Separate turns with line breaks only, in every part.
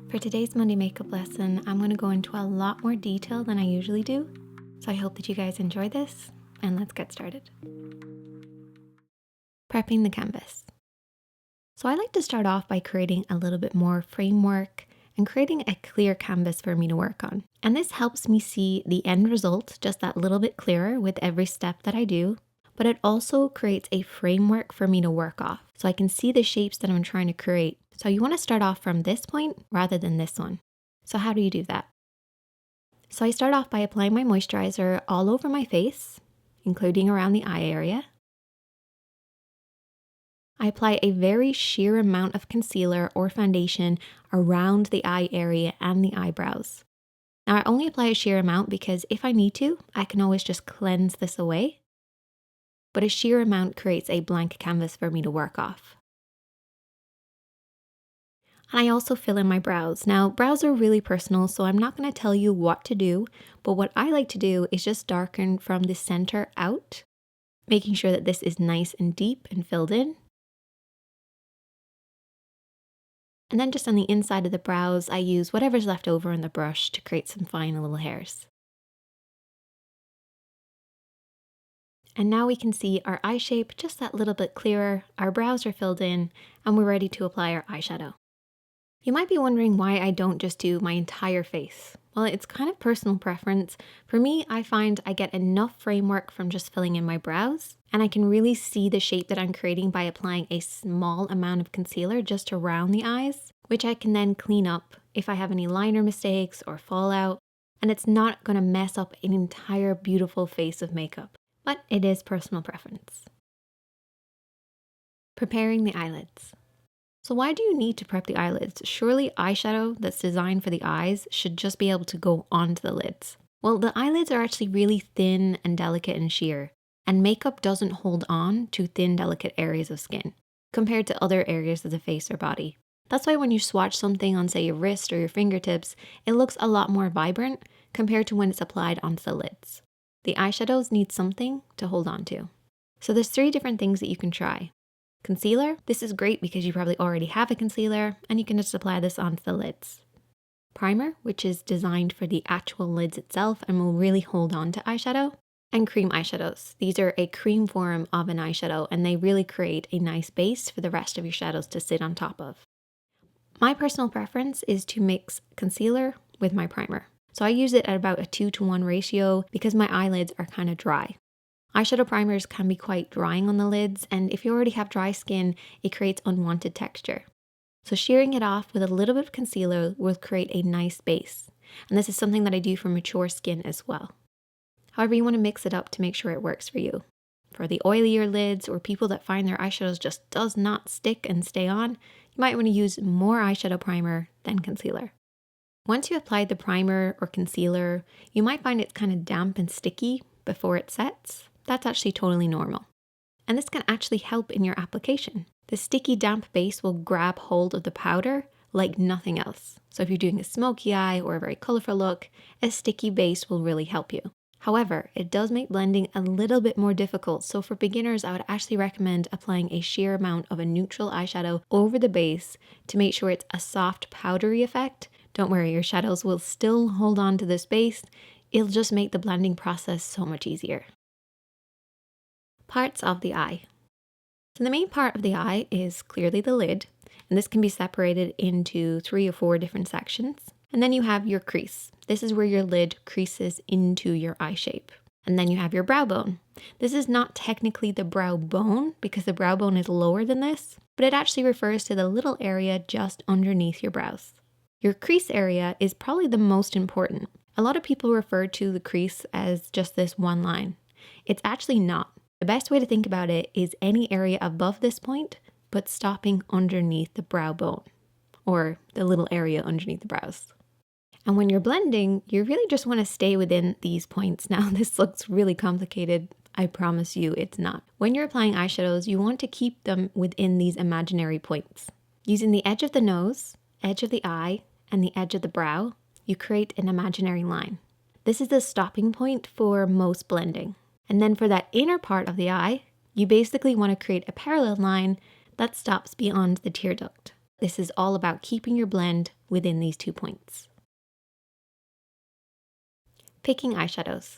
For today's Monday makeup lesson, I'm going to go into a lot more detail than I usually do, so I hope that you guys enjoy this, and let's get started. Prepping the canvas. So I like to start off by creating a little bit more framework and creating a clear canvas for me to work on. And this helps me see the end result just that little bit clearer with every step that I do, but it also creates a framework for me to work off so I can see the shapes that I'm trying to create. So you want to start off from this point rather than this one. So how do you do that? So I start off by applying my moisturizer all over my face, including around the eye area. I apply a very sheer amount of concealer or foundation around the eye area and the eyebrows. Now I only apply a sheer amount because if I need to, I can always just cleanse this away. But a sheer amount creates a blank canvas for me to work off. And I also fill in my brows. Now, brows are really personal, so I'm not going to tell you what to do, but what I like to do is just darken from the center out, making sure that this is nice and deep and filled in. And then just on the inside of the brows, I use whatever's left over in the brush to create some fine little hairs. And now we can see our eye shape just that little bit clearer, our brows are filled in, and we're ready to apply our eyeshadow. You might be wondering why I don't just do my entire face. Well, it's kind of personal preference. For me, I find I get enough framework from just filling in my brows, and I can really see the shape that I'm creating by applying a small amount of concealer just around the eyes, which I can then clean up if I have any liner mistakes or fallout, and it's not going to mess up an entire beautiful face of makeup. But it is personal preference. Preparing the eyelids. So why do you need to prep the eyelids? Surely eyeshadow that's designed for the eyes should just be able to go onto the lids. Well, the eyelids are actually really thin and delicate and sheer, and makeup doesn't hold on to thin, delicate areas of skin compared to other areas of the face or body. That's why when you swatch something on, say, your wrist or your fingertips, it looks a lot more vibrant compared to when it's applied onto the lids. The eyeshadows need something to hold on to. So there's 3 different things that you can try. Concealer, this is great because you probably already have a concealer and you can just apply this onto the lids. Primer, which is designed for the actual lids itself and will really hold on to eyeshadow. And cream eyeshadows. These are a cream form of an eyeshadow and they really create a nice base for the rest of your shadows to sit on top of. My personal preference is to mix concealer with my primer. So I use it at about a 2-to-1 ratio because my eyelids are kind of dry. Eyeshadow primers can be quite drying on the lids, and if you already have dry skin, it creates unwanted texture. So shearing it off with a little bit of concealer will create a nice base. And this is something that I do for mature skin as well. However, you want to mix it up to make sure it works for you. For the oilier lids or people that find their eyeshadows just does not stick and stay on, you might want to use more eyeshadow primer than concealer. Once you apply the primer or concealer, you might find it's kind of damp and sticky before it sets. That's actually totally normal. And this can actually help in your application. The sticky damp base will grab hold of the powder like nothing else. So if you're doing a smoky eye or a very colorful look, a sticky base will really help you. However, it does make blending a little bit more difficult. So for beginners, I would actually recommend applying a sheer amount of a neutral eyeshadow over the base to make sure it's a soft powdery effect. Don't worry, your shadows will still hold on to this base. It'll just make the blending process so much easier. Parts of the eye. So the main part of the eye is clearly the lid, and this can be separated into 3 or 4 different sections. And then you have your crease. This is where your lid creases into your eye shape. And then you have your brow bone. This is not technically the brow bone because the brow bone is lower than this, but it actually refers to the little area just underneath your brows. Your crease area is probably the most important. A lot of people refer to the crease as just this one line. It's actually not. The best way to think about it is any area above this point, but stopping underneath the brow bone, or the little area underneath the brows. And when you're blending, you really just want to stay within these points. Now, this looks really complicated. I promise you it's not. When you're applying eyeshadows, you want to keep them within these imaginary points. Using the edge of the nose, edge of the eye, and the edge of the brow, you create an imaginary line. This is the stopping point for most blending. And then for that inner part of the eye, you basically want to create a parallel line that stops beyond the tear duct. This is all about keeping your blend within these 2 points. Picking eyeshadows.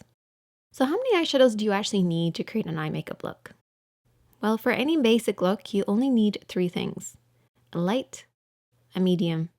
So how many eyeshadows do you actually need to create an eye makeup look? Well, for any basic look, you only need 3 things: a light, a medium,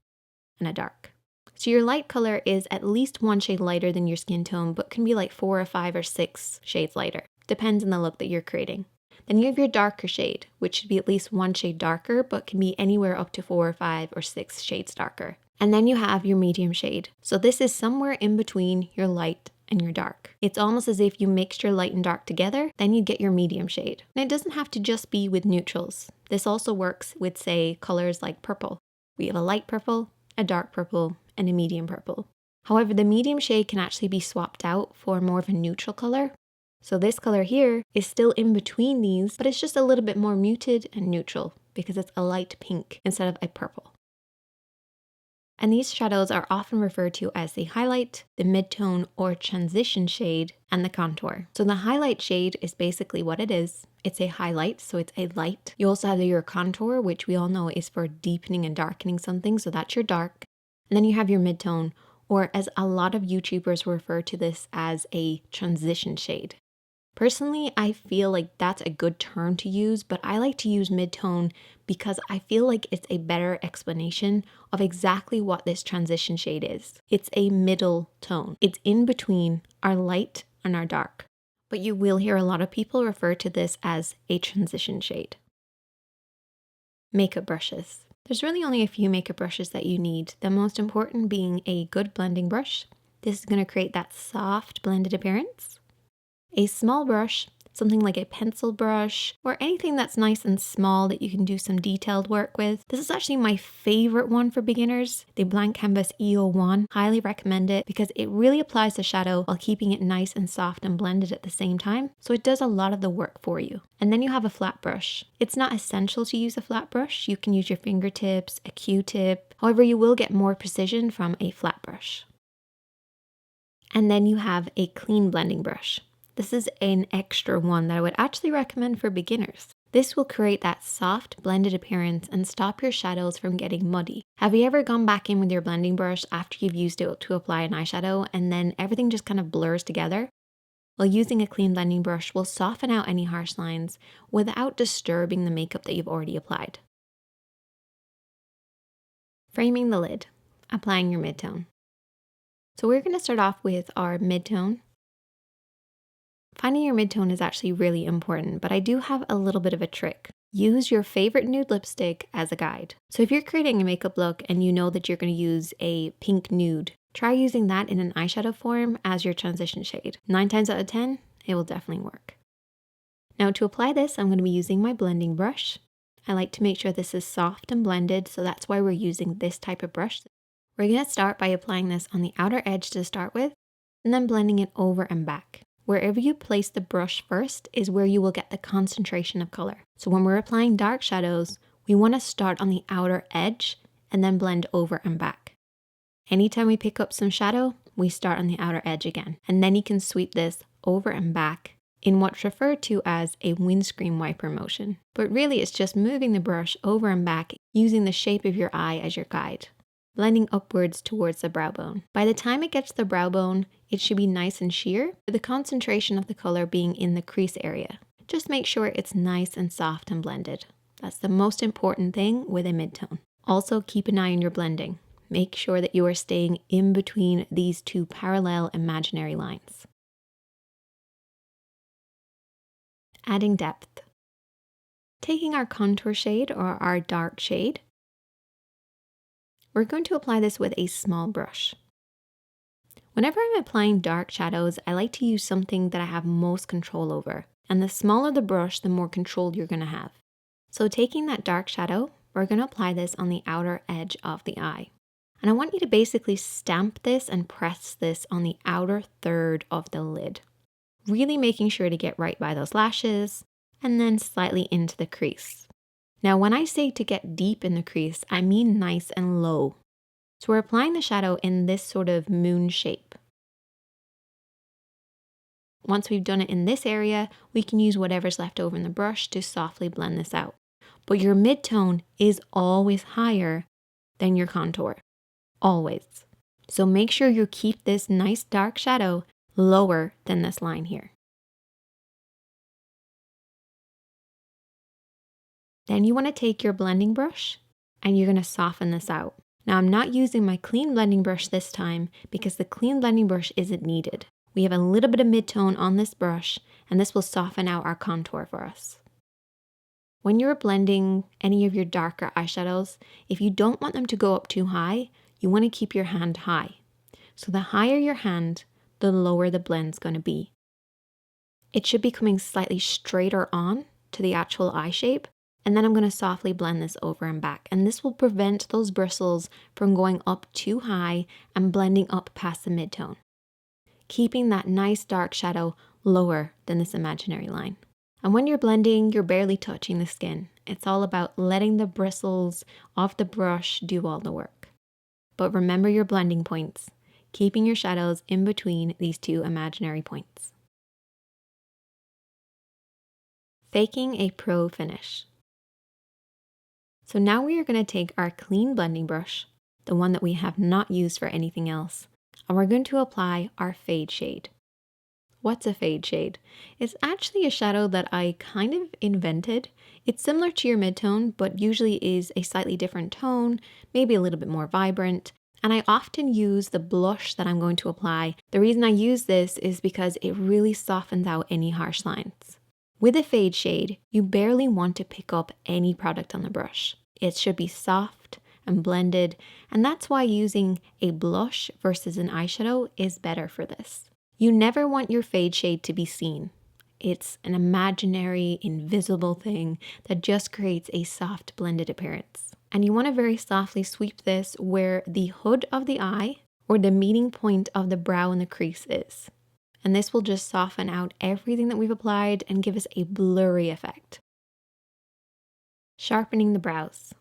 and a dark. So your light color is at least 1 shade lighter than your skin tone, but can be like 4 or 5 or 6 shades lighter. Depends on the look that you're creating. Then you have your darker shade, which should be at least 1 shade darker, but can be anywhere up to 4 or 5 or 6 shades darker. And then you have your medium shade. So this is somewhere in between your light and your dark. It's almost as if you mixed your light and dark together, then you get your medium shade. And it doesn't have to just be with neutrals. This also works with, say, colors like purple. We have a light purple, a dark purple, and a medium purple. However, the medium shade can actually be swapped out for more of a neutral color. So this color here is still in between these, but it's just a little bit more muted and neutral because it's a light pink instead of a purple. And these shadows are often referred to as the highlight, the midtone or transition shade, and the contour. So the highlight shade is basically what it is. It's a highlight, so it's a light. You also have your contour, which we all know is for deepening and darkening something, so that's your dark. And then you have your midtone, or as a lot of YouTubers refer to this as a transition shade. Personally, I feel like that's a good term to use, but I like to use midtone because I feel like it's a better explanation of exactly what this transition shade is. It's a middle tone. It's in between our light and our dark. But you will hear a lot of people refer to this as a transition shade. Makeup brushes. There's really only a few makeup brushes that you need, the most important being a good blending brush. This is going to create that soft blended appearance. A small brush, something like a pencil brush, or anything that's nice and small that you can do some detailed work with. This is actually my favorite one for beginners, the Blank Canvas E01. Highly recommend it because it really applies the shadow while keeping it nice and soft and blended at the same time, so it does a lot of the work for you. And then you have a flat brush. It's not essential to use a flat brush. You can use your fingertips, a Q-tip. However, you will get more precision from a flat brush. And then you have a clean blending brush. This is an extra one that I would actually recommend for beginners. This will create that soft blended appearance and stop your shadows from getting muddy. Have you ever gone back in with your blending brush after you've used it to apply an eyeshadow and then everything just kind of blurs together? Well, using a clean blending brush will soften out any harsh lines without disturbing the makeup that you've already applied. Framing the lid, applying your midtone. So we're going to start off with our midtone. Finding your midtone is actually really important, but I do have a little bit of a trick. Use your favorite nude lipstick as a guide. So if you're creating a makeup look and you know that you're going to use a pink nude, try using that in an eyeshadow form as your transition shade. 9 times out of 10, it will definitely work. Now to apply this, I'm going to be using my blending brush. I like to make sure this is soft and blended, so that's why we're using this type of brush. We're going to start by applying this on the outer edge to start with, and then blending it over and back. Wherever you place the brush first is where you will get the concentration of color. So when we're applying dark shadows, we want to start on the outer edge and then blend over and back. Anytime we pick up some shadow, we start on the outer edge again. And then you can sweep this over and back in what's referred to as a windscreen wiper motion. But really it's just moving the brush over and back using the shape of your eye as your guide, blending upwards towards the brow bone. By the time it gets to the brow bone, it should be nice and sheer, with the concentration of the color being in the crease area. Just make sure it's nice and soft and blended. That's the most important thing with a midtone. Also, keep an eye on your blending. Make sure that you are staying in between these 2 parallel imaginary lines. Adding depth. Taking our contour shade or our dark shade, we're going to apply this with a small brush. Whenever I'm applying dark shadows, I like to use something that I have most control over. And the smaller the brush, the more control you're going to have. So taking that dark shadow, we're going to apply this on the outer edge of the eye. And I want you to basically stamp this and press this on the outer third of the lid. Really making sure to get right by those lashes and then slightly into the crease. Now, when I say to get deep in the crease, I mean nice and low. So we're applying the shadow in this sort of moon shape. Once we've done it in this area, we can use whatever's left over in the brush to softly blend this out. but your mid-tone is always higher than your contour, always. So make sure you keep this nice dark shadow lower than this line here. Then you want to take your blending brush and you're going to soften this out. Now I'm not using my clean blending brush this time because the clean blending brush isn't needed. We have a little bit of mid-tone on this brush and this will soften out our contour for us. When you're blending any of your darker eyeshadows, if you don't want them to go up too high, you want to keep your hand high. So the higher your hand, the lower the blend's going to be. It should be coming slightly straighter on to the actual eye shape, and then I'm going to softly blend this over and back. And this will prevent those bristles from going up too high and blending up past the mid-tone, keeping that nice dark shadow lower than this imaginary line. And when you're blending, you're barely touching the skin. It's all about letting the bristles of the brush do all the work. But remember your blending points, keeping your shadows in between these two imaginary points. Faking a pro finish. So now we are going to take our clean blending brush, the one that we have not used for anything else, and we're going to apply our fade shade. What's a fade shade? It's actually a shadow that I kind of invented. It's similar to your mid-tone, but usually is a slightly different tone, maybe a little bit more vibrant. And I often use the blush that I'm going to apply. The reason I use this is because it really softens out any harsh lines. With a fade shade, you barely want to pick up any product on the brush. It should be soft and blended, and that's why using a blush versus an eyeshadow is better for this. You never want your fade shade to be seen. It's an imaginary, invisible thing that just creates a soft blended appearance. And you want to very softly sweep this where the hood of the eye or the meeting point of the brow and the crease is. And this will just soften out everything that we've applied and give us a blurry effect. Sharpening the brows.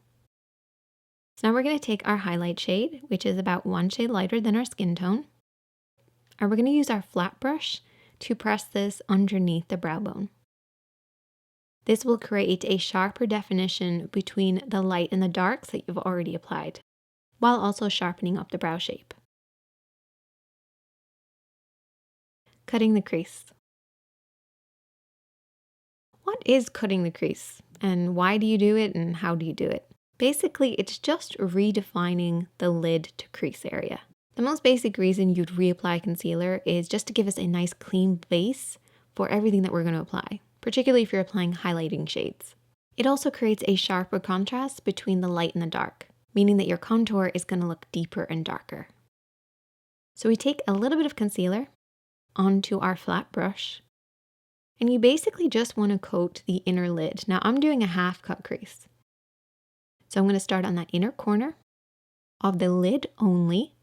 So now we're going to take our highlight shade, which is about one shade lighter than our skin tone. And we're going to use our flat brush to press this underneath the brow bone. This will create a sharper definition between the light and the darks that you've already applied, while also sharpening up the brow shape. Cutting the crease. What is cutting the crease, and why do you do it, and how do you do it? Basically, it's just redefining the lid to crease area. The most basic reason you'd reapply concealer is just to give us a nice clean base for everything that we're going to apply, particularly if you're applying highlighting shades. It also creates a sharper contrast between the light and the dark, meaning that your contour is going to look deeper and darker. So we take a little bit of concealer onto our flat brush, and you basically just want to coat the inner lid. Now I'm doing a half cut crease. So I'm going to start on that inner corner of the lid only,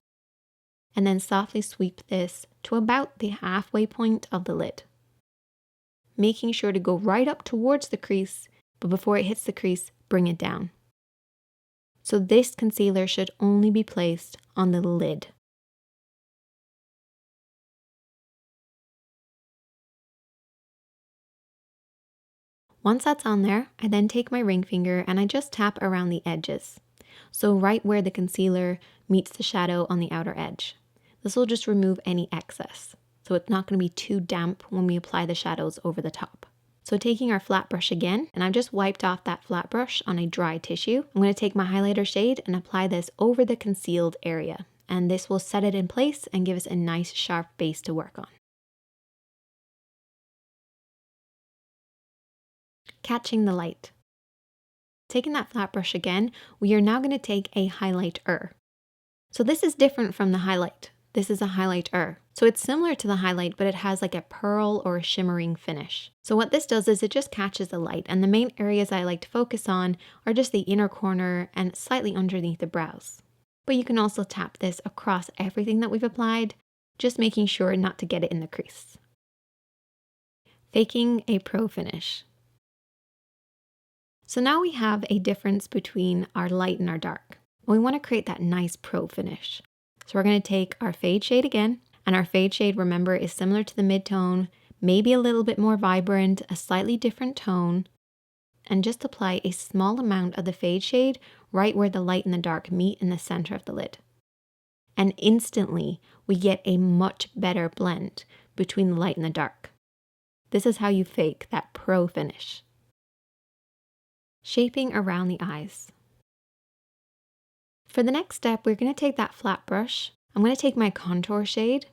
and then softly sweep this to about the halfway point of the lid, making sure to go right up towards the crease, but before it hits the crease, bring it down. So this concealer should only be placed on the lid. Once that's on there, I then take my ring finger and I just tap around the edges. So right where the concealer meets the shadow on the outer edge. This will just remove any excess, so it's not going to be too damp when we apply the shadows over the top. So taking our flat brush again, and I've just wiped off that flat brush on a dry tissue. I'm going to take my highlighter shade and apply this over the concealed area, and this will set it in place and give us a nice sharp base to work on. Catching the light. Taking that flat brush again, we are now going to take a highlighter. So this is different from the highlight. This is a highlighter. So it's similar to the highlight, but it has like a pearl or a shimmering finish. So what this does is it just catches the light, and the main areas I like to focus on are just the inner corner and slightly underneath the brows. But you can also tap this across everything that we've applied, just making sure not to get it in the crease. Faking a pro finish. So now we have a difference between our light and our dark. We want to create that nice pro finish. So we're going to take our fade shade again, and our fade shade, remember, is similar to the mid-tone, maybe a little bit more vibrant, a slightly different tone, and just apply a small amount of the fade shade right where the light and the dark meet in the center of the lid. And instantly, we get a much better blend between the light and the dark. This is how you fake that pro finish. Shaping around the eyes. For the next step, we're going to take that flat brush. I'm going to take my contour shade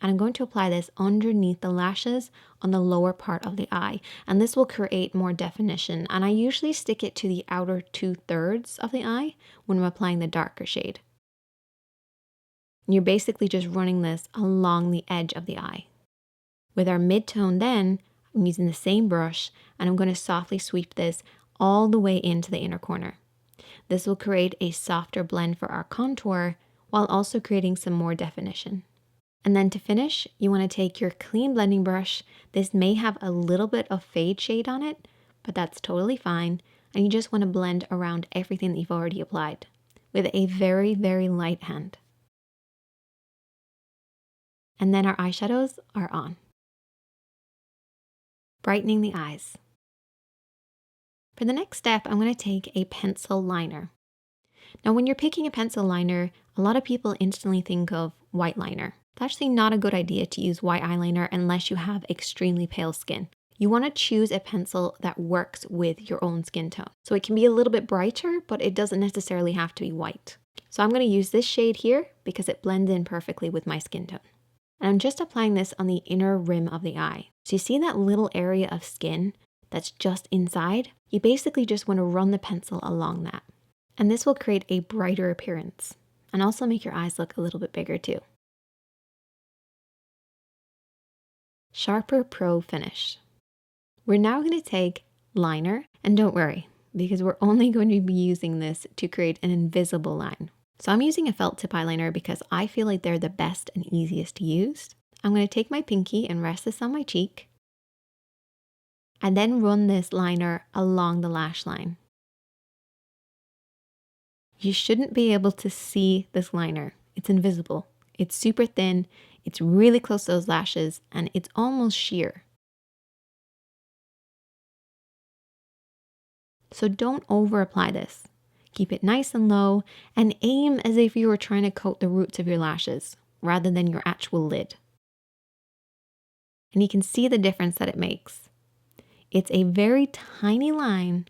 and I'm going to apply this underneath the lashes on the lower part of the eye. And this will create more definition. And I usually stick it to the outer 2/3 of the eye when I'm applying the darker shade. You're basically just running this along the edge of the eye. With our mid-tone then, I'm using the same brush and I'm going to softly sweep this all the way into the inner corner. This will create a softer blend for our contour while also creating some more definition. And then to finish, you want to take your clean blending brush. This may have a little bit of fade shade on it, but that's totally fine. And you just want to blend around everything that you've already applied with a very, very light hand. And then our eyeshadows are on. Brightening the eyes. For the next step, I'm going to take a pencil liner. Now, when you're picking a pencil liner, a lot of people instantly think of white liner. It's actually not a good idea to use white eyeliner unless you have extremely pale skin. You want to choose a pencil that works with your own skin tone. So it can be a little bit brighter, but it doesn't necessarily have to be white. So I'm going to use this shade here because it blends in perfectly with my skin tone. And I'm just applying this on the inner rim of the eye. So you see that little area of skin that's just inside? You basically just want to run the pencil along that. And this will create a brighter appearance and also make your eyes look a little bit bigger too. Sharper Pro Finish. We're now going to take liner, and don't worry, because we're only going to be using this to create an invisible line. So I'm using a felt tip eyeliner because I feel like they're the best and easiest to use. I'm going to take my pinky and rest this on my cheek, and then run this liner along the lash line. You shouldn't be able to see this liner. It's invisible. It's super thin. It's really close to those lashes and it's almost sheer. So don't over apply this. Keep it nice and low and aim as if you were trying to coat the roots of your lashes rather than your actual lid. And you can see the difference that it makes. It's a very tiny line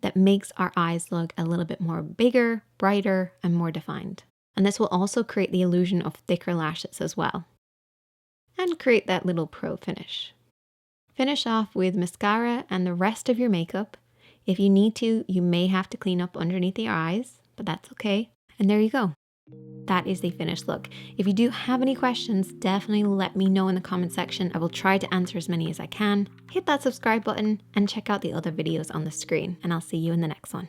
that makes our eyes look a little bit more bigger, brighter, and more defined. And this will also create the illusion of thicker lashes as well. And create that little pro finish. Finish off with mascara and the rest of your makeup. If you need to, you may have to clean up underneath your eyes, but that's okay. And there you go. That is the finished look. If you do have any questions, definitely let me know in the comment section. I will try to answer as many as I can. Hit that subscribe button and check out the other videos on the screen, and I'll see you in the next one.